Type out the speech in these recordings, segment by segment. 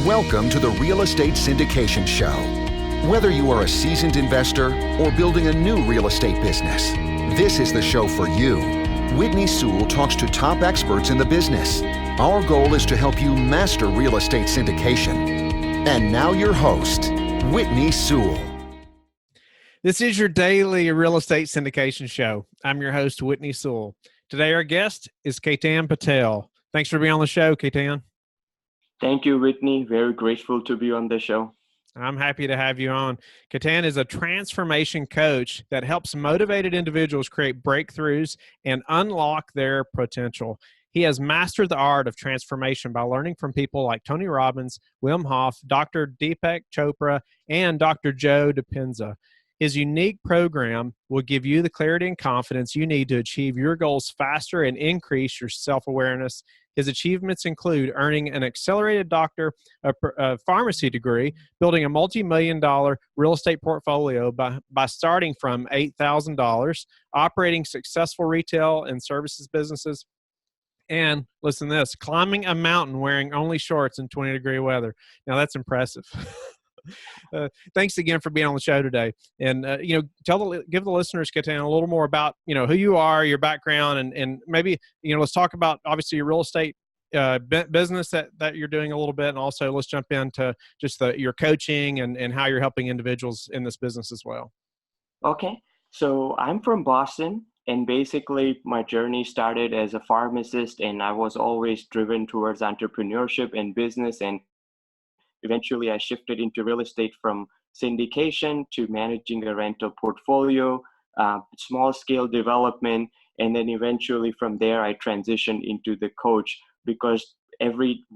Welcome to the Real Estate Syndication Show. Whether you are a seasoned investor or building a new real estate business, this is the show for you. Whitney Sewell talks to top experts in the business. Our goal is to help you master real estate syndication. And now your host, Whitney Sewell. This is your daily real estate syndication show. I'm your host, Whitney Sewell. Today, our guest is Ketan Patel. Thanks for being on the show, Ketan. Thank you, Whitney. Very grateful to be on the show. I'm happy to have you on. Ketan is a transformation coach that helps motivated individuals create breakthroughs and unlock their potential. He has mastered the art of transformation by learning from people like Tony Robbins, Wim Hof, Dr. Deepak Chopra, and Dr. Joe Dispenza. His unique program will give you the clarity and confidence you need to achieve your goals faster and increase your self-awareness. His achievements include earning an accelerated doctor of pharmacy degree, building a multi-million-dollar real estate portfolio by starting from $8,000, operating successful retail and services businesses, and listen to this, climbing a mountain wearing only shorts in 20-degree weather. Now, that's impressive. Thanks again for being on the show today. And, give the listeners, Ketan, a little more about, who you are, your background, and maybe, let's talk about, obviously, your real estate business that you're doing a little bit. And also let's jump into just your coaching and how you're helping individuals in this business as well. Okay. So I'm from Boston, and basically my journey started as a pharmacist, and I was always driven towards entrepreneurship and business, and eventually, I shifted into real estate from syndication to managing a rental portfolio, small scale development. And then eventually from there, I transitioned into the coach, because every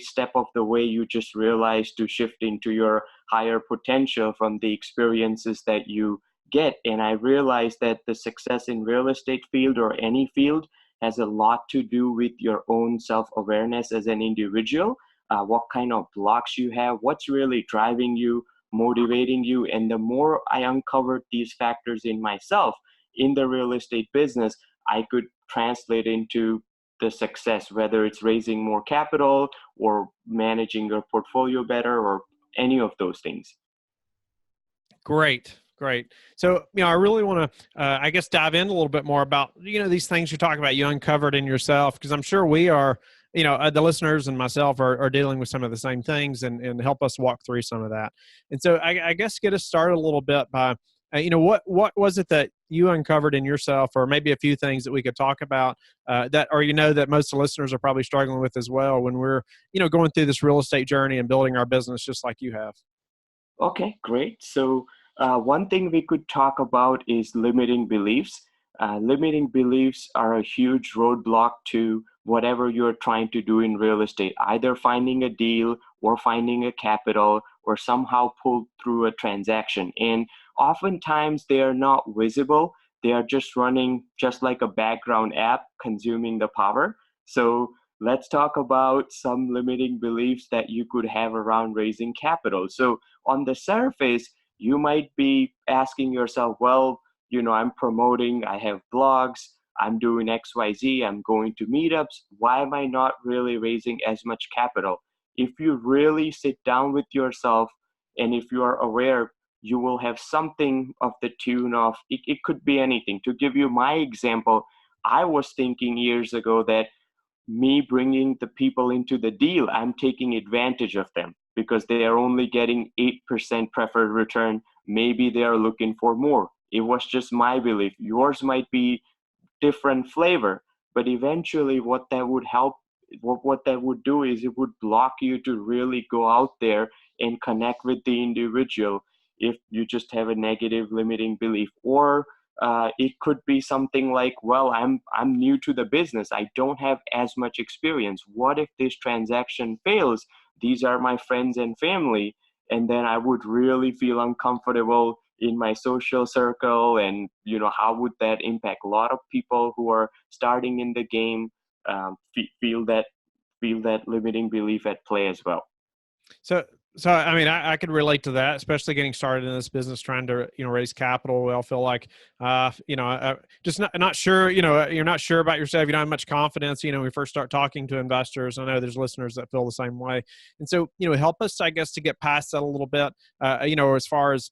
step of the way, you just realize to shift into your higher potential from the experiences that you get. And I realized that the success in real estate field or any field has a lot to do with your own self-awareness as an individual. What kind of blocks you have, what's really driving you, motivating you. And the more I uncovered these factors in myself in the real estate business, I could translate into the success, whether it's raising more capital or managing your portfolio better or any of those things. Great. So, I really want to, dive in a little bit more about, these things you're talking about, you uncovered in yourself, because I'm sure we are, the listeners and myself are dealing with some of the same things and help us walk through some of that. And so I guess get us started a little bit by, what was it that you uncovered in yourself, or maybe a few things that we could talk about that most of the listeners are probably struggling with as well when we're, going through this real estate journey and building our business just like you have. Okay, great. So one thing we could talk about is limiting beliefs. Limiting beliefs are a huge roadblock to whatever you're trying to do in real estate, either finding a deal or finding a capital or somehow pull through a transaction. And oftentimes they are not visible. They are just running just like a background app consuming the power. So let's talk about some limiting beliefs that you could have around raising capital. So on the surface, you might be asking yourself, well, I'm promoting, I have blogs, I'm doing XYZ, I'm going to meetups. Why am I not really raising as much capital? If you really sit down with yourself, and if you are aware, you will have something of the tune of, it could be anything. To give you my example, I was thinking years ago that me bringing the people into the deal, I'm taking advantage of them because they are only getting 8% preferred return. Maybe they are looking for more. It was just my belief. Yours might be different flavor, but eventually what that would do is it would block you to really go out there and connect with the individual if you just have a negative limiting belief. Or it could be something like, well, I'm new to the business. I don't have as much experience. What if this transaction fails? These are my friends and family. And then I would really feel uncomfortable in my social circle. And, how would that impact? A lot of people who are starting in the game feel that limiting belief at play as well. So So, I mean, I could relate to that, especially getting started in this business, trying to, raise capital. We all feel like, just not sure, you're not sure about yourself. You don't have much confidence, when we first start talking to investors. I know there's listeners that feel the same way. And so, help us, I guess, to get past that a little bit, as far as,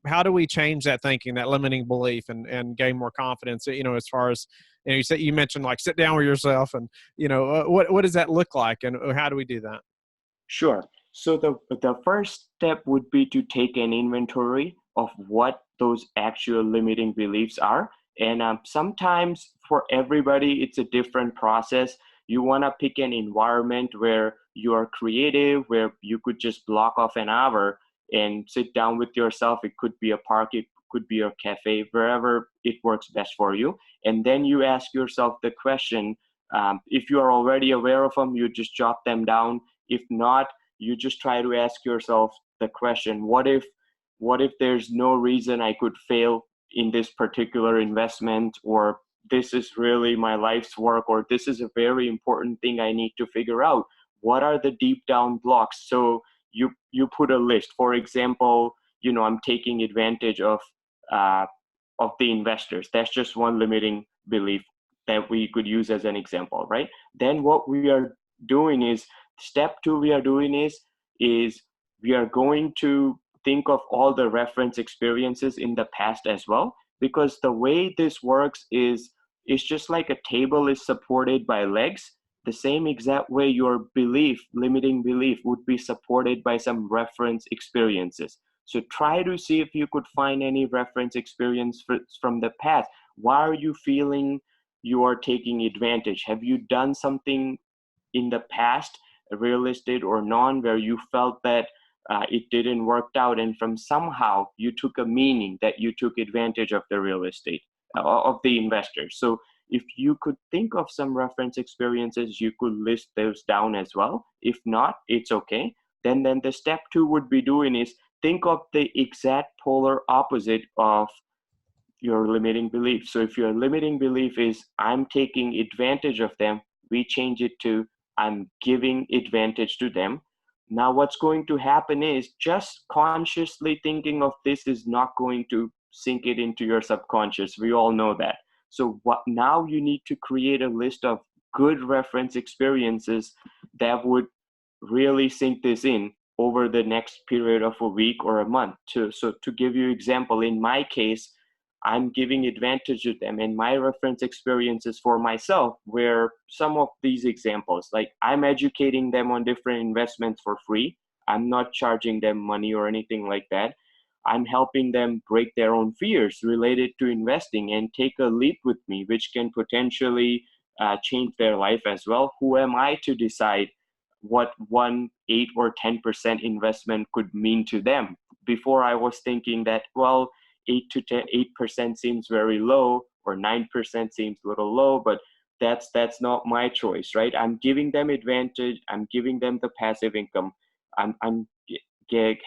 how do we change that thinking, that limiting belief and gain more confidence, as far as, you mentioned like sit down with yourself and, what does that look like and how do we do that? Sure. So the first step would be to take an inventory of what those actual limiting beliefs are. And sometimes for everybody, it's a different process. You want to pick an environment where you are creative, where you could just block off an hour and sit down with yourself. It could be a park, it could be a cafe, wherever it works best for you. And then you ask yourself the question, if you are already aware of them, you just jot them down. If not, you just try to ask yourself the question, what if there's no reason I could fail in this particular investment, or this is really my life's work, or this is a very important thing I need to figure out. What are the deep down blocks? So you put a list. For example, I'm taking advantage of the investors. That's just one limiting belief that we could use as an example, right? Then what we are doing is step two we are doing is we are going to think of all the reference experiences in the past as well, because the way this works is it's just like a table is supported by legs. The same exact way your limiting belief would be supported by some reference experiences. So try to see if you could find any reference experience from the past. Why are you feeling you are taking advantage? Have you done something in the past, real estate or non, where you felt that it didn't work out, and from somehow you took a meaning that you took advantage of the real estate, of the investors? So if you could think of some reference experiences, you could list those down as well. If not, it's okay. Then the step two would be doing is think of the exact polar opposite of your limiting belief. So if your limiting belief is I'm taking advantage of them, we change it to I'm giving advantage to them. Now what's going to happen is just consciously thinking of this is not going to sink it into your subconscious. We all know that. So what now you need to create a list of good reference experiences that would really sink this in over the next period of a week or a month. So to give you example, in my case, I'm giving advantage to them, and my reference experiences for myself where some of these examples, like I'm educating them on different investments for free. I'm not charging them money or anything like that. I'm helping them break their own fears related to investing and take a leap with me, which can potentially change their life as well. Who am I to decide what 1, 8, or 10% investment could mean to them? Before I was thinking that, well, 8% seems very low, or 9% seems a little low, but that's not my choice, right? I'm giving them advantage. I'm giving them the passive income. I'm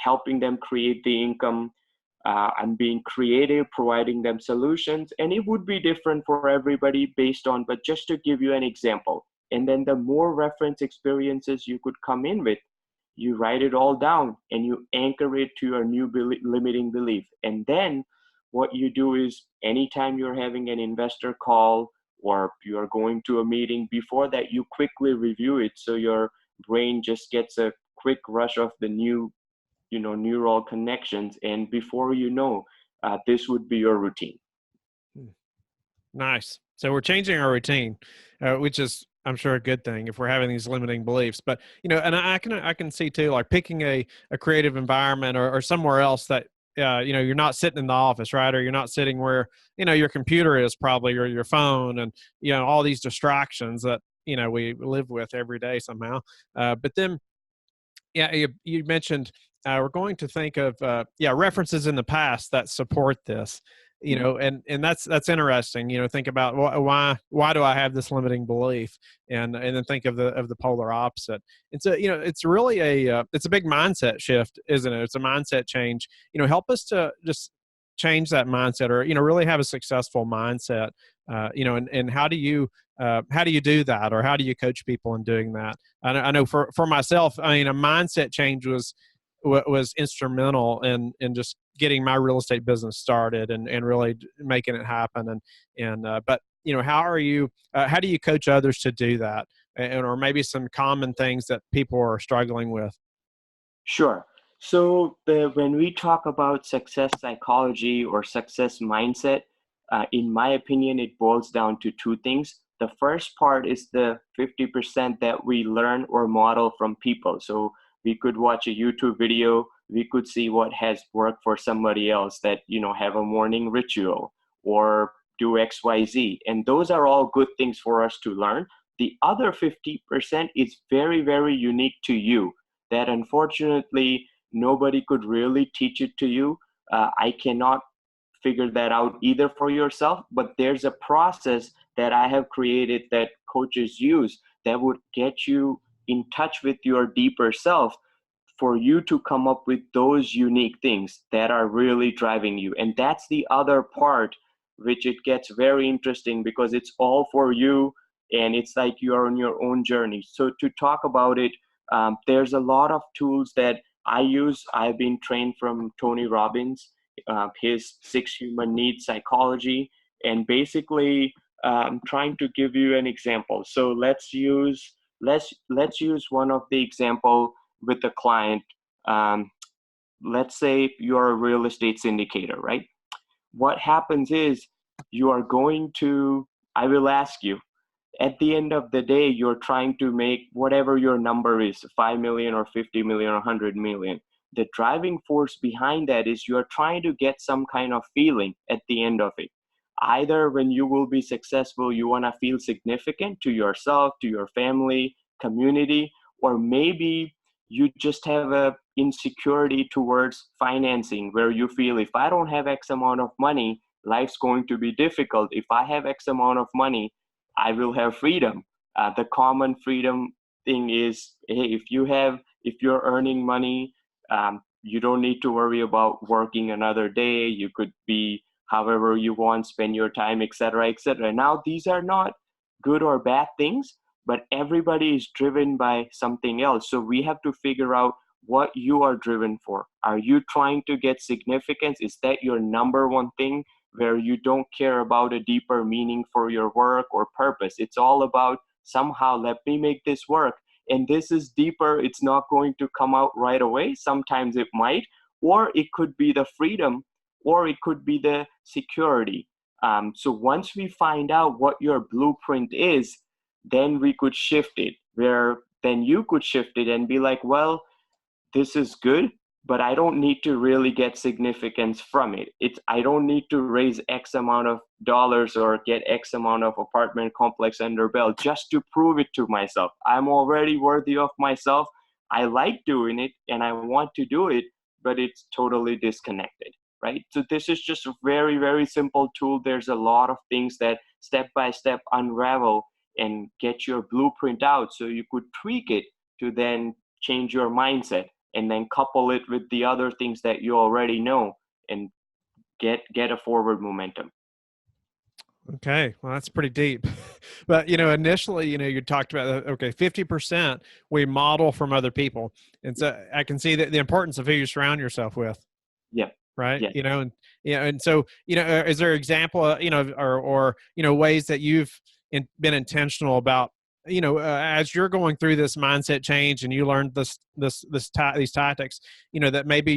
helping them create the income. I'm being creative, providing them solutions, and it would be different for everybody based on, but just to give you an example. And then the more reference experiences you could come in with, you write it all down and you anchor it to your new limiting belief. And then what you do is anytime you're having an investor call or you're going to a meeting, before that you quickly review it so your brain just gets a quick rush of the new neural connections, and before you know, this would be your routine. Nice. So we're changing our routine, which is, I'm sure, a good thing if we're having these limiting beliefs. But and I can see too, like picking a creative environment or somewhere else that you're not sitting in the office, right? Or you're not sitting where your computer is probably, or your phone, and all these distractions that we live with every day somehow. But then, yeah, you mentioned we're going to think of references in the past that support this. And that's interesting. Think about why do I have this limiting belief, and then think of the polar opposite. And so it's really it's a big mindset shift, isn't it? It's a mindset change. Help us to just change that mindset, or really have a successful mindset. And how do you do that, or how do you coach people in doing that? I know for myself, I mean, a mindset change was was instrumental in just getting my real estate business started and really making it happen. But how do you coach others to do that? Or maybe some common things that people are struggling with? Sure. So when we talk about success psychology or success mindset, in my opinion, it boils down to two things. The first part is the 50% that we learn or model from people. So we could watch a YouTube video, we could see what has worked for somebody else, that, have a morning ritual or do XYZ. And those are all good things for us to learn. The other 50% is very, very unique to you, that unfortunately nobody could really teach it to you. I cannot figure that out either for yourself, but there's a process that I have created that coaches use that would get you in touch with your deeper self, for you to come up with those unique things that are really driving you. And that's the other part, which it gets very interesting because it's all for you and it's like you're on your own journey. So to talk about it, there's a lot of tools that I use. I've been trained from Tony Robbins, his 6 human needs psychology. And basically, I'm trying to give you an example. So let's use one of the example with a client. Um, let's say you're a real estate syndicator, right? What happens is you are going to, I will ask you, at the end of the day, you're trying to make whatever your number is, 5 million or 50 million or 100 million. The driving force behind that is you're trying to get some kind of feeling at the end of it. Either when you will be successful, you want to feel significant to yourself, to your family, community, or maybe you just have a insecurity towards financing where you feel, if I don't have X amount of money, life's going to be difficult. If I have X amount of money, I will have freedom. The common freedom thing is, hey, if you're earning money, you don't need to worry about working another day. You could be however you want, spend your time, etc., etc. Now, these are not good or bad things, but everybody is driven by something else. So we have to figure out what you are driven for. Are you trying to get significance? Is that your number one thing, where you don't care about a deeper meaning for your work or purpose? It's all about somehow, let me make this work. And this is deeper. It's not going to come out right away. Sometimes it might, or it could be the freedom, or it could be the security. So once we find out what your blueprint is, then we could shift it, where then you could shift it and be like, well, this is good, but I don't need to really get significance from it. I don't need to raise X amount of dollars or get X amount of apartment complex under belt just to prove it to myself. I'm already worthy of myself. I like doing it and I want to do it, but it's totally disconnected, right? So this is just a very, very simple tool. There's a lot of things that step by step unravel and get your blueprint out, so you could tweak it to then change your mindset, and then couple it with the other things that you already know and get a forward momentum. Okay, well, that's pretty deep. But initially, you talked about, okay, 50% we model from other people, and so I can see that the importance of who you surround yourself with. Yeah. Right. Yeah. And so, is there an example, or ways that you've been intentional about, as you're going through this mindset change and you learned these tactics, that maybe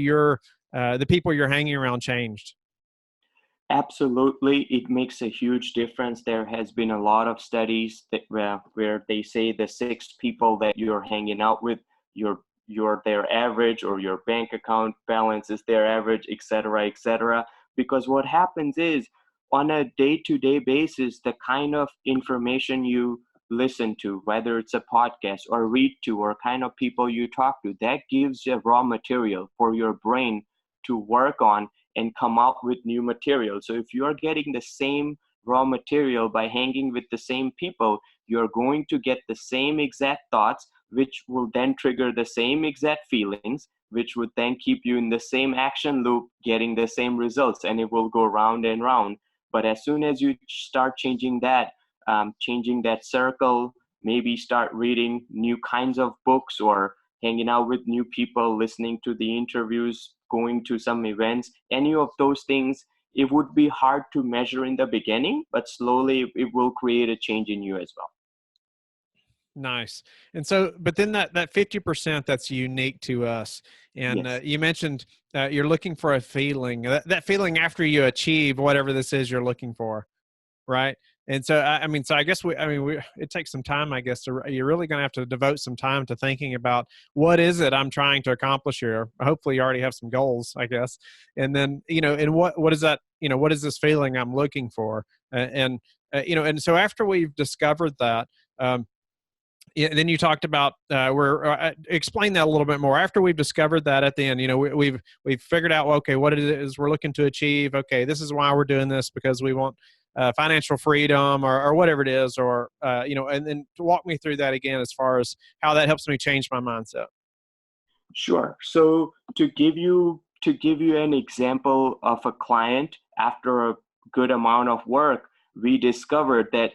the people you're hanging around changed? Absolutely, it makes a huge difference. There has been a lot of studies that where they say the 6 people that you're hanging out with, you're their average, or your bank account balance is their average, etc., etc. Because what happens is, on a day-to-day basis, the kind of information you listen to, whether it's a podcast or read to, or kind of people you talk to, that gives you raw material for your brain to work on and come up with new material. So if you're getting the same raw material by hanging with the same people, you're going to get the same exact thoughts, which will then trigger the same exact feelings, which would then keep you in the same action loop, getting the same results, and it will go round and round. But as soon as you start changing that circle, maybe start reading new kinds of books, or hanging out with new people, listening to the interviews, going to some events, any of those things, it would be hard to measure in the beginning, but slowly it will create a change in you as well. Nice. And so, but then that 50% that's unique to us. And Yes. you mentioned you're looking for a feeling, that feeling after you achieve whatever this is you're looking for. Right. And so, I mean, so I guess it takes some time, I guess, you're really going to have to devote some time to thinking about what is it I'm trying to accomplish here. Hopefully you already have some goals, I guess. And then, and what is that, what is this feeling I'm looking for? And so after we've discovered that, yeah, then you talked about explain that a little bit more. After we've discovered that at the end, we've figured out, okay, what it is we're looking to achieve. Okay, this is why we're doing this, because we want financial freedom or whatever it is, or and then walk me through that again as far as how that helps me change my mindset. Sure. So to give you an example of a client, after a good amount of work, we discovered that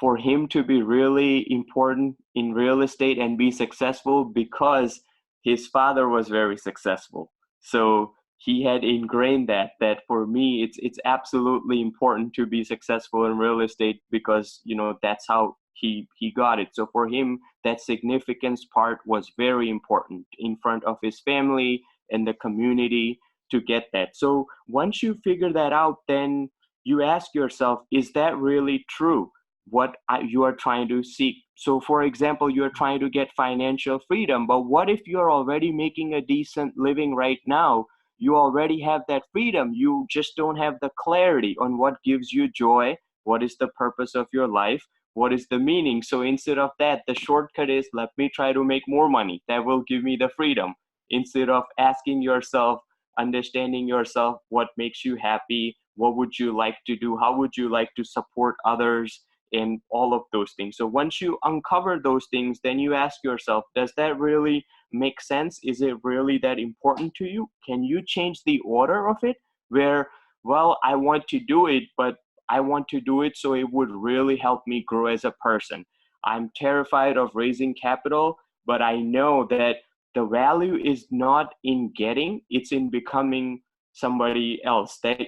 for him to be really important in real estate and be successful, because his father was very successful. So he had ingrained that for me it's absolutely important to be successful in real estate, because that's how he got it. So for him, that significance part was very important in front of his family and the community to get that. So once you figure that out, then you ask yourself, is that really true, what you are trying to seek? So for example, you're trying to get financial freedom, but what if you're already making a decent living right now? You already have that freedom. You just don't have the clarity on what gives you joy, what is the purpose of your life, what is the meaning. So instead of that, the shortcut is, let me try to make more money. That will give me the freedom. Instead of asking yourself, understanding yourself, what makes you happy, what would you like to do, how would you like to support others, and all of those things. So once you uncover those things, then you ask yourself, does that really make sense? Is it really that important to you? Can you change the order of it? Where, well, I want to do it, but I want to do it so it would really help me grow as a person. I'm terrified of raising capital, but I know that the value is not in getting, it's in becoming somebody else that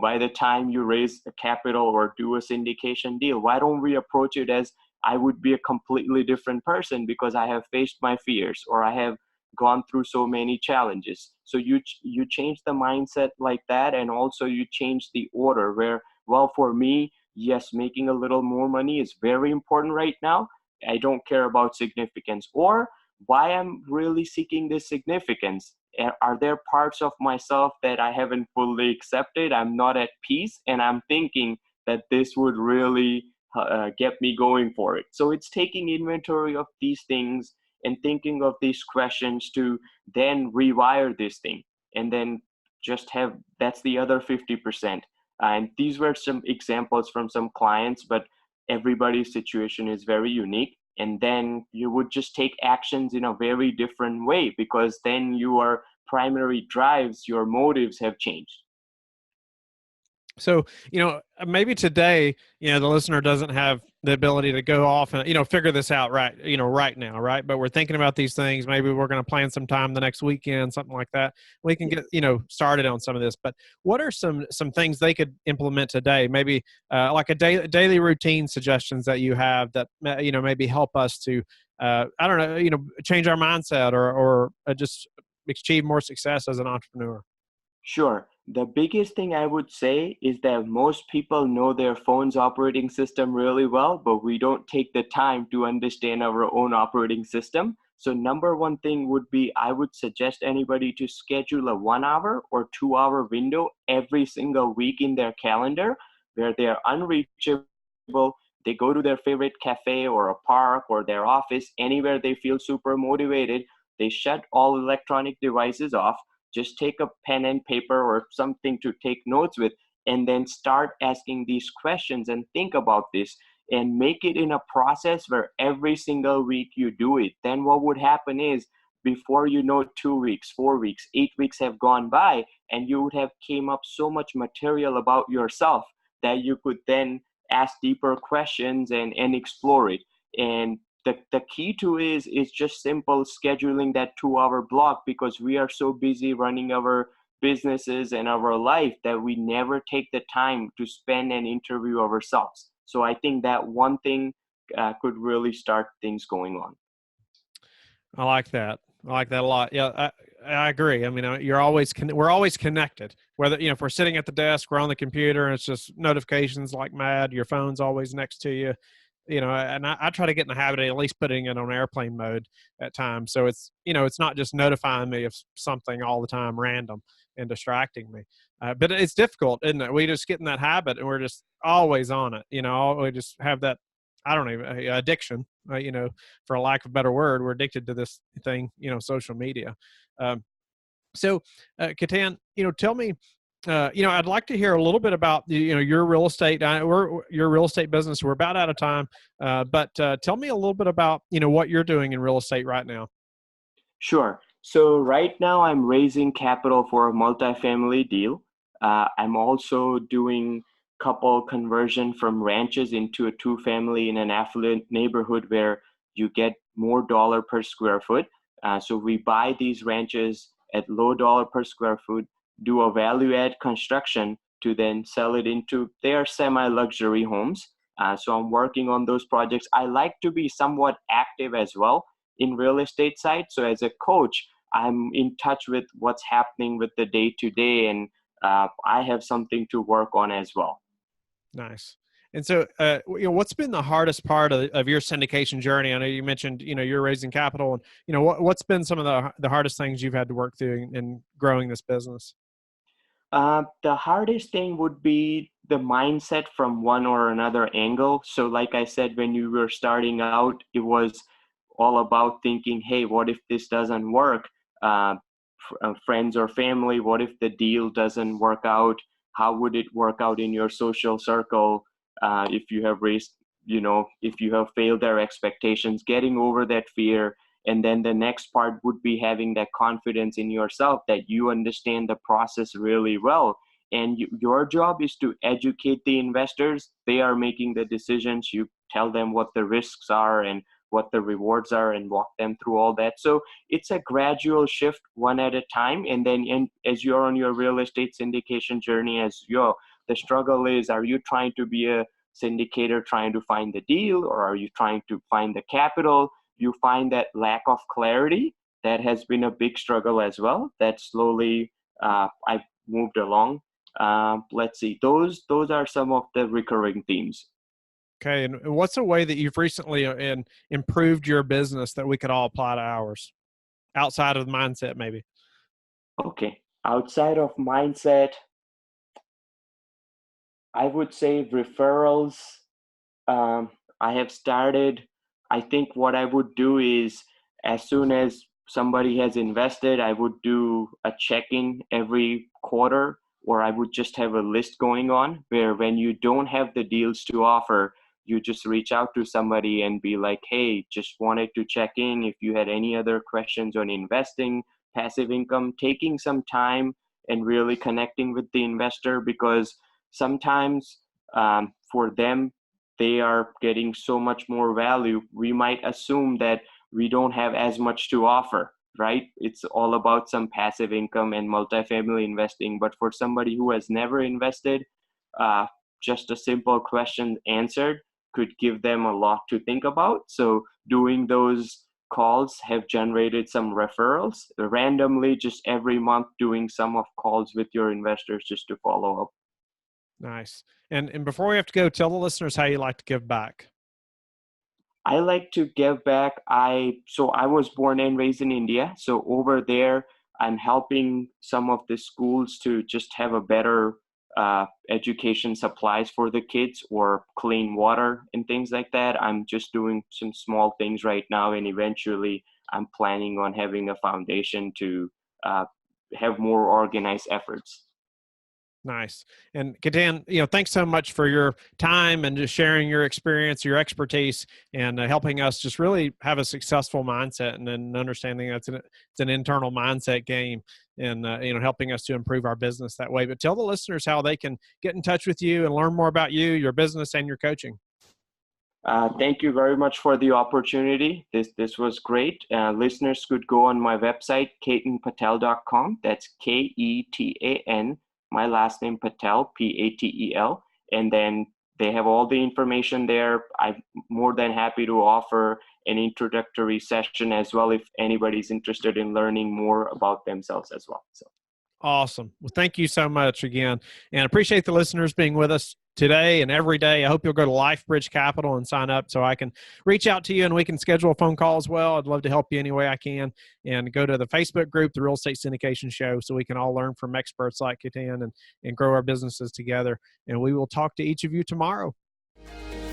by the time you raise a capital or do a syndication deal. Why don't we approach it as, I would be a completely different person because I have faced my fears, or I have gone through so many challenges. So you change the mindset like that, and also you change the order where, well, for me, yes, making a little more money is very important right now. I don't care about significance, or why I'm really seeking this significance. Are there parts of myself that I haven't fully accepted? I'm not at peace, and I'm thinking that this would really get me going for it. So it's taking inventory of these things and thinking of these questions to then rewire this thing, and then just have, that's the other 50%. And these were some examples from some clients, but everybody's situation is very unique. And then you would just take actions in a very different way, because then your primary drives, your motives have changed. So, maybe today, the listener doesn't have the ability to go off and, figure this out right now, right? But we're thinking about these things. Maybe we're going to plan some time the next weekend, something like that. We can get, started on some of this. But what are some things they could implement today? Maybe like a daily routine suggestions that you have that, maybe help us to, I don't know, change our mindset or just achieve more success as an entrepreneur. Sure. The biggest thing I would say is that most people know their phone's operating system really well, but we don't take the time to understand our own operating system. So number one thing would be, I would suggest anybody to schedule a 1 hour or 2 hour window every single week in their calendar where they are unreachable. They go to their favorite cafe or a park or their office, anywhere they feel super motivated. They shut all electronic devices off. Just take a pen and paper or something to take notes with, and then start asking these questions and think about this, and make it in a process where every single week you do it. Then what would happen is, before 2 weeks, 4 weeks, 8 weeks have gone by, and you would have came up so much material about yourself that you could then ask deeper questions and explore it. And the key to is just simple scheduling that 2 hour block, because we are so busy running our businesses and our life that we never take the time to spend and interview ourselves. So I think that one thing could really start things going on. I like that. I like that a lot. Yeah, I agree. I mean, we're always connected. Whether, if we're sitting at the desk, we're on the computer, and it's just notifications like mad. Your phone's always next to you. And I try to get in the habit of at least putting it on airplane mode at times. So it's not just notifying me of something all the time, random and distracting me. But it's difficult, isn't it? We just get in that habit, and we're just always on it. We just have that, I don't know, addiction, for a lack of a better word. We're addicted to this thing, social media. So, Ketan, tell me, I'd like to hear a little bit about, your real estate, your real estate business. We're about out of time, but tell me a little bit about, what you're doing in real estate right now. Sure. So right now I'm raising capital for a multifamily deal. I'm also doing couple conversion from ranches into a 2-family in an affluent neighborhood where you get more dollar per square foot. So we buy these ranches at low dollar per square foot, do a value add construction to then sell it into their semi-luxury homes. So I'm working on those projects. I like to be somewhat active as well in real estate side. So as a coach, I'm in touch with what's happening with the day to day, and I have something to work on as well. Nice. And so, what's been the hardest part of your syndication journey? I know you mentioned, you're raising capital, and, what's been some of the hardest things you've had to work through in growing this business? The hardest thing would be the mindset from one or another angle. So like I said, when you were starting out, it was all about thinking, hey, what if this doesn't work? Friends or family, what if the deal doesn't work out? How would it work out in your social circle? If you have raised, if you have failed their expectations, getting over that fear. And then the next part would be having that confidence in yourself that you understand the process really well. And your job is to educate the investors. They are making the decisions. You tell them what the risks are and what the rewards are and walk them through all that. So it's a gradual shift, one at a time. And then as you're on your real estate syndication journey, the struggle is, are you trying to be a syndicator trying to find the deal, or are you trying to find the capital? You find that lack of clarity, that has been a big struggle as well, that slowly I've moved along. Let's see, those are some of the recurring themes. Okay. And what's a way that you've recently improved your business that we could all apply to ours outside of the mindset, maybe? Okay. Outside of mindset, I would say referrals. I have started, I think what I would do is, as soon as somebody has invested, I would do a check-in every quarter, or I would just have a list going on where when you don't have the deals to offer, you just reach out to somebody and be like, hey, just wanted to check in if you had any other questions on investing, passive income, taking some time and really connecting with the investor, because sometimes for them, they are getting so much more value. We might assume that we don't have as much to offer, right? It's all about some passive income and multifamily investing. But for somebody who has never invested, just a simple question answered could give them a lot to think about. So doing those calls have generated some referrals randomly, just every month doing some of calls with your investors just to follow up. Nice. And before we have to go, tell the listeners how you like to give back. I like to give back. So I was born and raised in India. So over there, I'm helping some of the schools to just have a better education supplies for the kids, or clean water and things like that. I'm just doing some small things right now, and eventually I'm planning on having a foundation to have more organized efforts. Nice. And Ketan, thanks so much for your time and just sharing your experience, your expertise, and helping us just really have a successful mindset, and then understanding it's an internal mindset game, and helping us to improve our business that way. But tell the listeners how they can get in touch with you and learn more about you, your business, and your coaching. Thank you very much for the opportunity. This was great. Listeners could go on my website, ketanpatel.com. That's Ketan, my last name Patel, Patel. And then they have all the information there. I'm more than happy to offer an introductory session as well if anybody's interested in learning more about themselves as well. So. Awesome. Well, thank you so much again. And appreciate the listeners being with us today and every day. I hope you'll go to LifeBridge Capital and sign up so I can reach out to you and we can schedule a phone call as well. I'd love to help you any way I can. And go to the Facebook group, the Real Estate Syndication Show, so we can all learn from experts like Ketan and grow our businesses together. And we will talk to each of you tomorrow.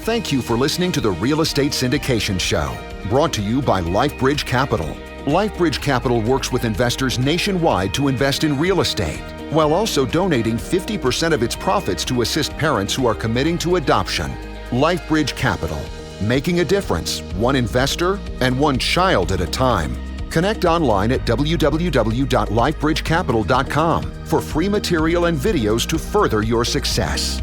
Thank you for listening to the Real Estate Syndication Show, brought to you by LifeBridge Capital. LifeBridge Capital works with investors nationwide to invest in real estate, while also donating 50% of its profits to assist parents who are committing to adoption. LifeBridge Capital, making a difference, one investor and one child at a time. Connect online at www.lifebridgecapital.com for free material and videos to further your success.